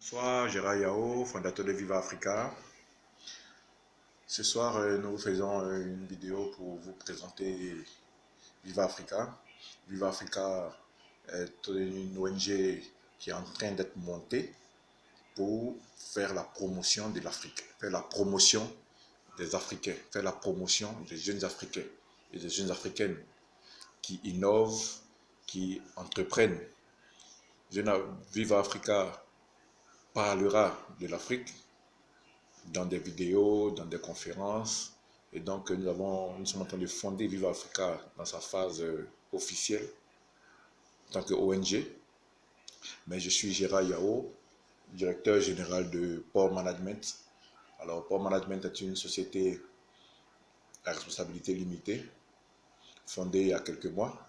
Bonsoir, Gérard Yao, fondateur de Viva Africa. Ce soir, nous faisons une vidéo pour vous présenter Viva Africa. Viva Africa est une ONG qui est en train d'être montée pour faire la promotion de l'Afrique, faire la promotion des Africains, faire la promotion des jeunes Africains et des jeunes Africaines qui innovent, qui entreprennent. Viva Africa parlera de l'Afrique dans des vidéos, dans des conférences. Et donc, nous sommes en train de fonder Viva Africa dans sa phase officielle en tant que ONG. Mais je suis Gérard Yao, directeur général de Port Management. Alors, Port Management est une société à responsabilité limitée, fondée il y a quelques mois,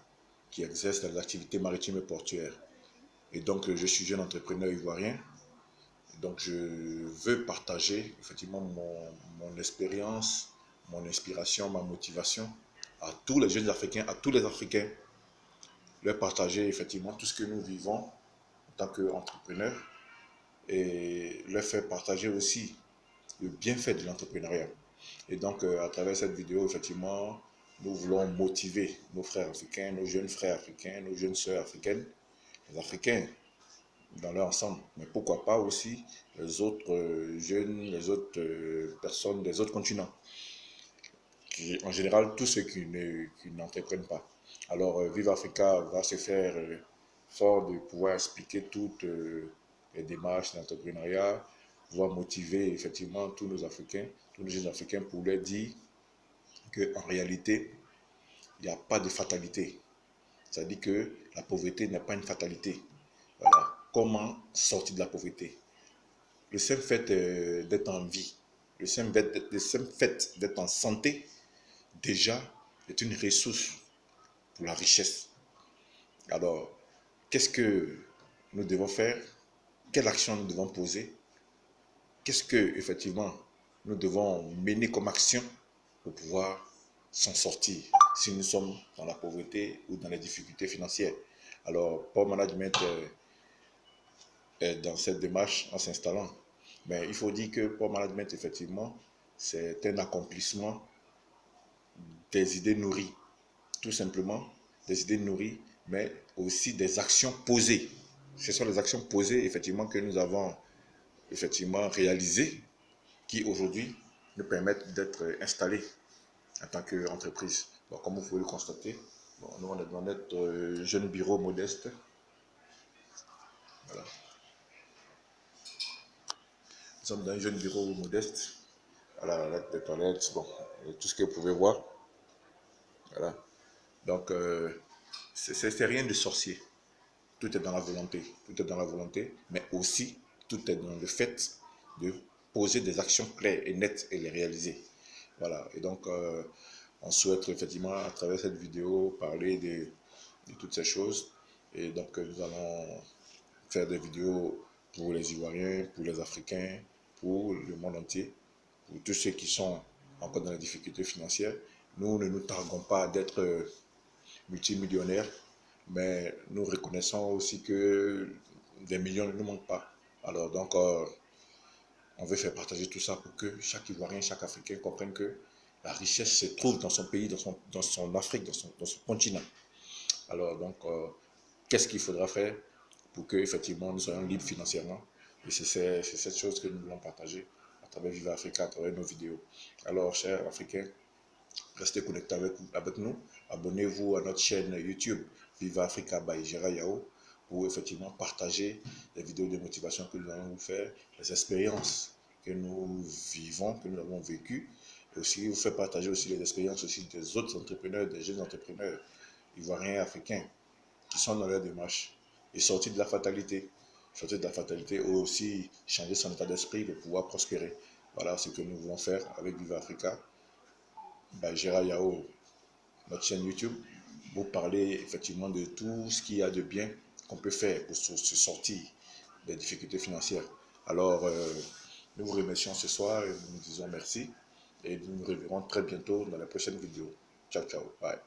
qui exerce dans les activités maritimes et portuaires. Et donc, je suis jeune entrepreneur ivoirien. Donc, je veux partager effectivement mon expérience, mon inspiration, ma motivation à tous les jeunes Africains, à tous les Africains, leur partager effectivement tout ce que nous vivons en tant qu'entrepreneurs et leur faire partager aussi le bienfait de l'entrepreneuriat. Et donc, à travers cette vidéo, effectivement, nous voulons motiver nos frères africains, nos jeunes frères africains, nos jeunes sœurs africaines, les Africains dans leur ensemble, mais pourquoi pas aussi les autres jeunes, les autres personnes des autres continents, en général tous ceux qui n'entreprennent pas. Alors Vive Africa va se faire fort de pouvoir expliquer toutes les démarches d'entrepreneuriat, pouvoir motiver effectivement tous nos Africains, tous nos jeunes Africains pour leur dire qu'en réalité, il n'y a pas de fatalité. C'est-à-dire que la pauvreté n'est pas une fatalité. Voilà. Comment sortir de la pauvreté? Le simple fait d'être en vie, le simple fait d'être en santé, déjà, est une ressource pour la richesse. Alors, qu'est-ce que nous devons faire? Quelle action nous devons poser? Qu'est-ce que, effectivement, nous devons mener comme action pour pouvoir s'en sortir si nous sommes dans la pauvreté ou dans les difficultés financières? Alors, Port Management dans cette démarche en s'installant. Mais il faut dire que Port Management, effectivement, c'est un accomplissement des idées nourries. Tout simplement, des idées nourries, mais aussi des actions posées. Ce sont les actions posées, effectivement, que nous avons effectivement réalisées, qui aujourd'hui nous permettent d'être installés en tant qu'entreprise. Bon, comme vous pouvez le constater, bon, nous on est dans notre jeune bureau modeste. Voilà. Nous sommes dans un jeune bureau modeste. Voilà, avec des toilettes, bon, tout ce que vous pouvez voir. Voilà. Donc, c'est rien de sorcier. Tout est dans la volonté. Tout est dans la volonté, mais aussi, tout est dans le fait de poser des actions claires et nettes et les réaliser. Voilà. Et donc, on souhaite effectivement, à travers cette vidéo, parler de toutes ces choses. Et donc, nous allons faire des vidéos pour les Ivoiriens, pour les Africains, pour le monde entier, pour tous ceux qui sont encore dans les difficultés financières. Nous ne nous targuons pas d'être multimillionnaires, mais nous reconnaissons aussi que des millions ne nous manquent pas. Alors donc, on veut faire partager tout ça pour que chaque Ivoirien, chaque Africain comprenne que la richesse se trouve dans son pays, dans son Afrique, dans son continent. Alors donc, qu'est-ce qu'il faudra faire pour que effectivement nous soyons libres financièrement? Et c'est cette chose que nous voulons partager à travers Viva Africa, à travers nos vidéos. Alors, chers Africains, restez connectés avec nous. Abonnez-vous à notre chaîne YouTube Viva Africa by Gérard Yao pour effectivement partager les vidéos de motivation que nous allons vous faire, les expériences que nous vivons, que nous avons vécues. Et aussi vous faire partager aussi les expériences aussi des autres entrepreneurs, des jeunes entrepreneurs ivoiriens et africains qui sont dans leur démarche et sortir de la fatalité. Sortir de la fatalité ou aussi changer son état d'esprit pour pouvoir prospérer. Voilà ce que nous voulons faire avec Viva Africa. Gérard Yao, notre chaîne YouTube, vous parler effectivement de tout ce qu'il y a de bien qu'on peut faire pour se sortir des difficultés financières. Alors, nous vous remercions ce soir et nous vous disons merci et nous nous reverrons très bientôt dans la prochaine vidéo. Ciao, ciao, bye.